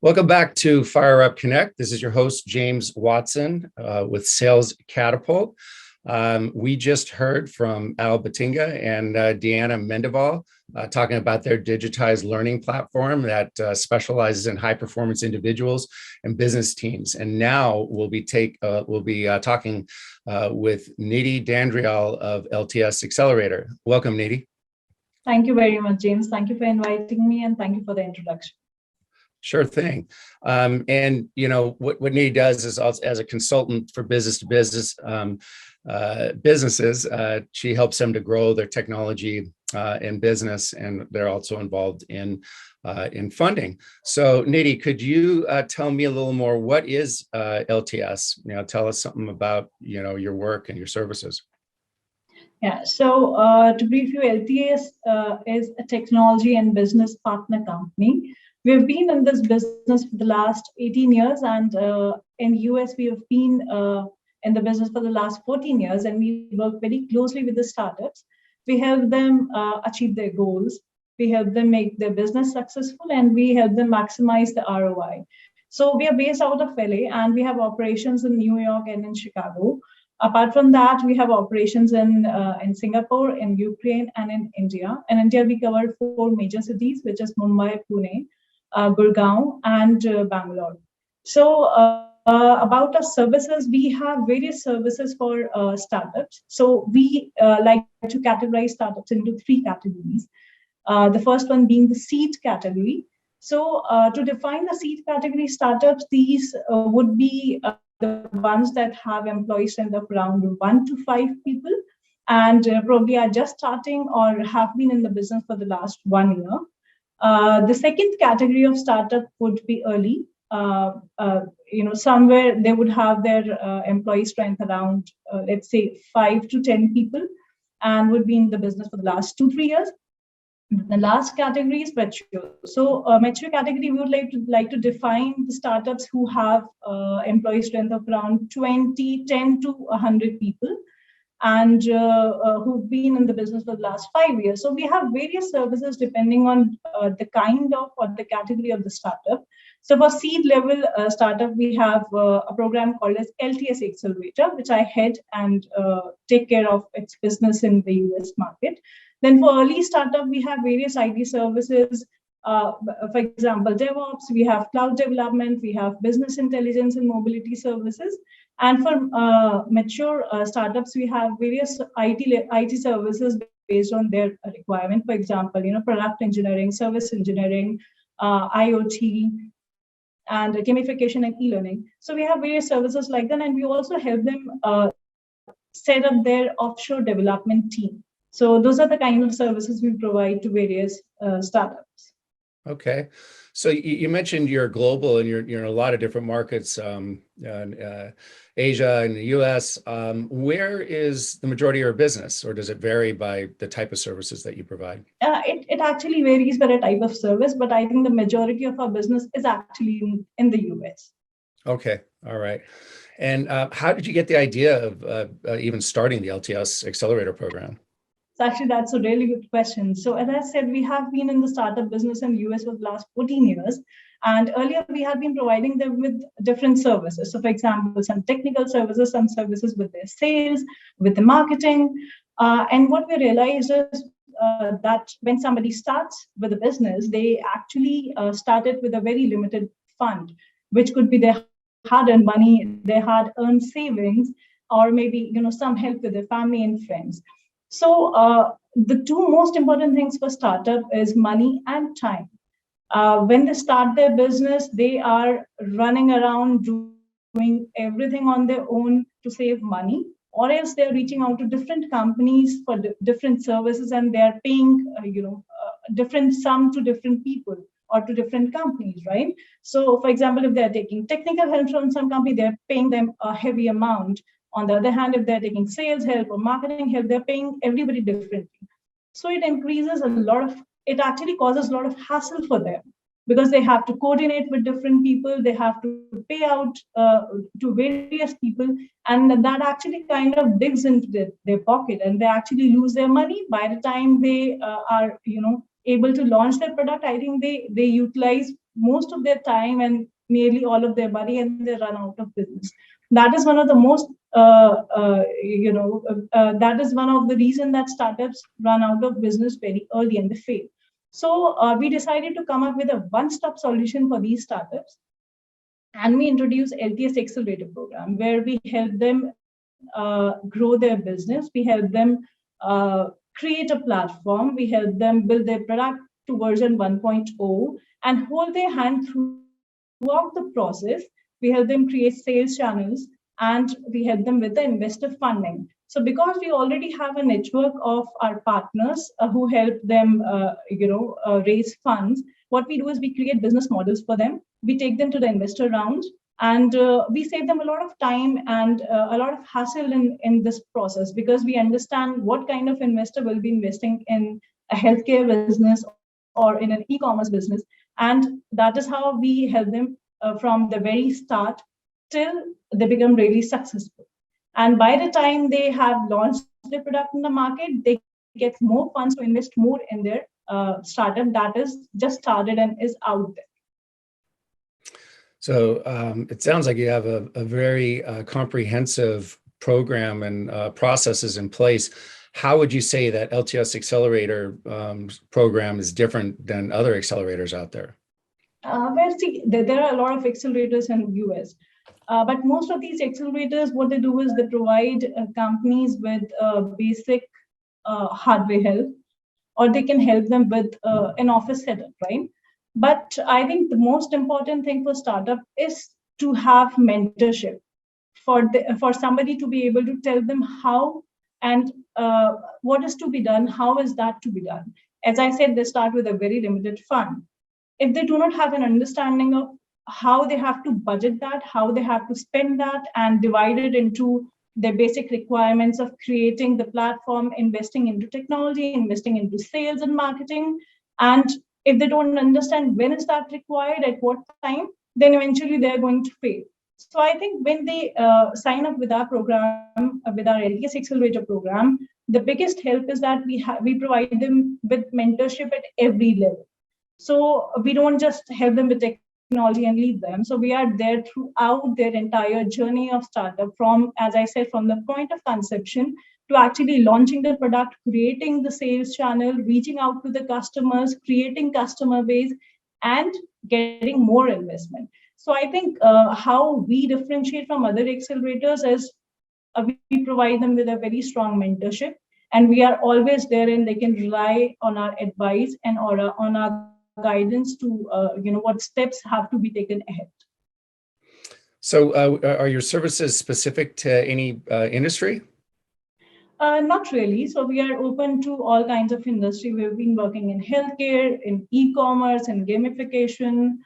Welcome back to Fire Up Connect. This is your host, James Watson with Sales Catapult. We just heard from Al Batinga and Deanna Mendeval talking about their digitized learning platform that specializes in high-performance individuals and business teams. And now we'll be talking with Nidhi Dandrial of LTS Accelerator. Welcome, Nidhi. Thank you very much, James. Thank you for inviting me, and thank you for the introduction. Sure thing. And you know what Nidhi does is, also, as a consultant for business to business businesses, she helps them to grow their technology in business, and they're also involved in funding. So Nidhi, could you tell me a little more? What is LTS? Tell us something about your work and your services. Yeah. So to brief you, LTS is a technology and business partner company. We've been in this business for the last 18 years, and in the US, we have been in the business for the last 14 years, and we work very closely with the startups. We help them achieve their goals. We help them make their business successful, and we help them maximize the ROI. So we are based out of LA, and we have operations in New York and in Chicago. Apart from that, we have operations in Singapore, in Ukraine, and in India. In India, we cover 4 major cities, which is Mumbai, Pune, Gurgaon, and Bangalore. So about our services, we have various services for startups. So we like to categorize startups into 3 categories. The first one being the seed category. So to define the seed category startups, these would be the ones that have employee strength of around 1 to 5 people, and probably are just starting or have been in the business for the last 1 year. The second category of startup would be early. Somewhere they would have their employee strength around, let's say, 5 to 10 people, and would be in the business for the last 2-3 years. The last category is mature. So mature category, we would like to define the startups who have employee strength of around 10 to 100 people, and who've been in the business for the last 5 years. So we have various services depending on the kind of or the category of the startup. So for seed level startup, we have a program called as Lts Accelerator, which I head and take care of its business in the US market. Then for early startup, we have various IT services. For example, DevOps, we have cloud development, we have business intelligence and mobility services. And for mature startups, we have various IT services based on their requirement. For example, product engineering, service engineering, IoT, and gamification and e-learning. So we have various services like that, and we also help them set up their offshore development team. So those are the kind of services we provide to various startups. Okay, so you mentioned you're global and you're in a lot of different markets, Asia and the US. Where is the majority of your business, or does it vary by the type of services that you provide? It actually varies by the type of service, but I think the majority of our business is actually in the US. Okay, all right. And how did you get the idea of even starting the LTS Accelerator Program? Actually, that's a really good question. So as I said, we have been in the startup business in the US for the last 14 years. And earlier, we had been providing them with different services. So for example, some technical services, some services with their sales, with the marketing. And what we realized is that when somebody starts with a business, they actually started with a very limited fund, which could be their hard-earned money, their hard-earned savings, or maybe some help with their family and friends. So the 2 most important things for startup is money and time. When they start their business, they are running around doing everything on their own to save money, or else they're reaching out to different companies for different services, and they're paying different sum to different people or to different companies, right? So for example, if they're taking technical help from some company, they're paying them a heavy amount. On the other hand, if they're taking sales help or marketing help, they're paying everybody differently. So it actually causes a lot of hassle for them, because they have to coordinate with different people, they have to pay out to various people, and that actually kind of digs into their pocket, and they actually lose their money by the time they are able to launch their product, I think they utilize most of their time and nearly all of their money, and they run out of business. That is one of the most that is one of the reason that startups run out of business very early and they fail. So we decided to come up with a one-stop solution for these startups, and we introduced Lts Accelerator Program, where we help them grow their business. We help them create a platform. We help them build their product to version 1.0 and hold their hand throughout the process. We help them create sales channels, and we help them with the investor funding. So because we already have a network of our partners who help them raise funds, what we do is we create business models for them. We take them to the investor round, and we save them a lot of time and a lot of hassle in this process, because we understand what kind of investor will be investing in a healthcare business or in an e-commerce business. And that is how we help them from the very start till they become really successful. And by the time they have launched their product in the market, they get more funds to invest more in their startup that is just started and is out there. So it sounds like you have a very comprehensive program and processes in place. How would you say that LTS Accelerator program is different than other accelerators out there? Well, see, there are a lot of accelerators in the US, but most of these accelerators, what they do is they provide companies with basic hardware help, or they can help them with an office setup, right? But I think the most important thing for startup is to have mentorship for somebody to be able to tell them how and what is to be done, how is that to be done. As I said, they start with a very limited fund. If they do not have an understanding of how they have to budget that, how they have to spend that, and divide it into their basic requirements of creating the platform, investing into technology, investing into sales and marketing, and if they don't understand when is that required, at what time, then eventually they're going to fail. So I think when they sign up with our program, with our LTS Accelerator program, the biggest help is that we provide them with mentorship at every level. So we don't just help them with technology and lead them. So we are there throughout their entire journey of startup, from, as I said, from the point of conception to actually launching the product, creating the sales channel, reaching out to the customers, creating customer base, and getting more investment. So I think how we differentiate from other accelerators is we provide them with a very strong mentorship, and we are always there, and they can rely on our advice and on our guidance to what steps have to be taken ahead. So are your services specific to any industry? Not really. So we are open to all kinds of industry. We've been working in healthcare, in e-commerce, in gamification.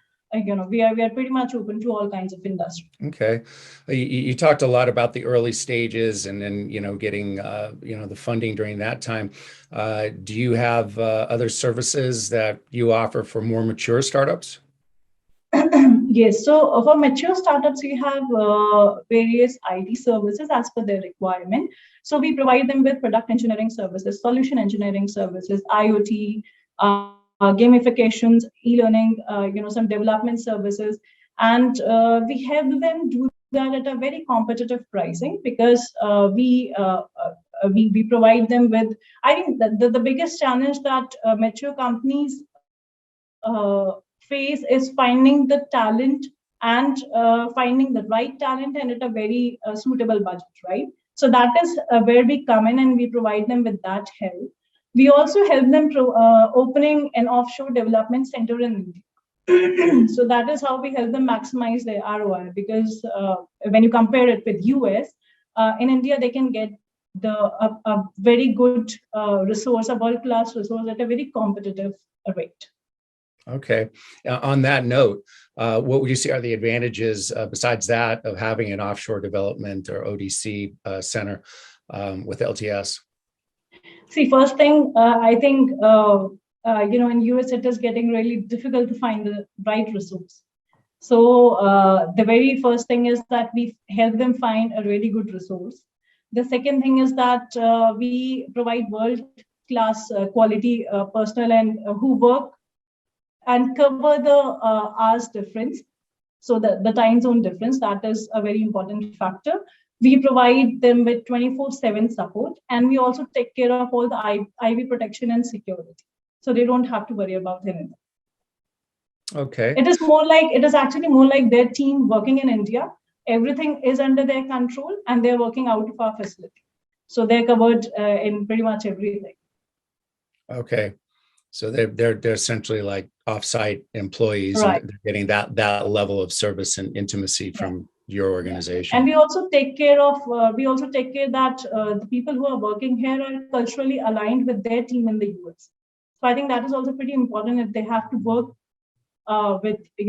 We are pretty much open to all kinds of industry. Okay, you talked a lot about the early stages and then getting the funding during that time. Do you have other services that you offer for more mature startups? Yes. So for mature startups, we have various IT services as per their requirement. So we provide them with product engineering services, solution engineering services, IoT, gamifications, e-learning, some development services, and we help them do that at a very competitive pricing, because we provide them with. I think that the biggest challenge that mature companies face is finding the talent and finding the right talent, and at a very suitable budget, right? So that is where we come in, and we provide them with that help. We also help them opening an offshore development center in India. So that is how we help them maximize their ROI, because when you compare it with US, in India, they can get a very good resource, a world-class resource at a very competitive rate. Okay. On that note, what would you say are the advantages besides that of having an offshore development or ODC center with LTS? See, first thing, I think, in US, it is getting really difficult to find the right resource. So the very first thing is that we help them find a really good resource. The second thing is that we provide class quality personnel and who work and cover the hours difference. So the time zone difference, that is a very important factor. We provide them with 24/7 support, and we also take care of all the IV protection and security. So they don't have to worry about anything. Okay. It is actually more like their team working in India. Everything is under their control, and they're working out of our facility. So they're covered in pretty much everything. Okay. So they're essentially like offsite employees, Right. and they're getting that level of service and intimacy from your organization. And we also take care that the people who are working here are culturally aligned with their team in the US. So I think that is also pretty important if they have to work with a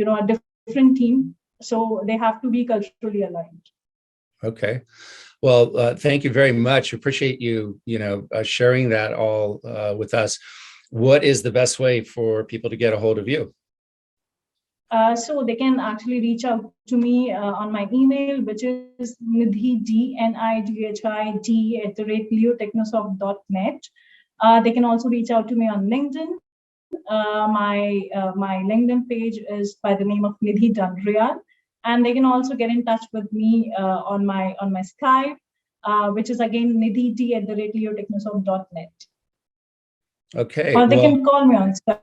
different team. So they have to be culturally aligned. Okay. Well, thank you very much. Appreciate you sharing that all with us. What is the best way for people to get a hold of you? So they can actually reach out to me on my email, which is nidhi, nidhid@leotechnosoft.net. They can also reach out to me on LinkedIn. My LinkedIn page is by the name of Nidhi Dandrial, and they can also get in touch with me on my Skype, which is again nidhid@leotechnosoft.net. Okay. Or they can call me on Skype.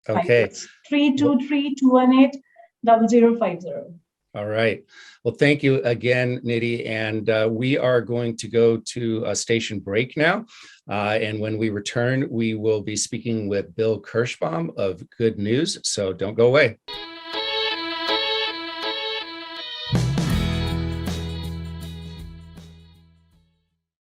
Okay. 323-218-0050. All right. Well, thank you again, Nidhi. And we are going to go to a station break now. And when we return, we will be speaking with Bill Kirschbaum of Good News. So don't go away.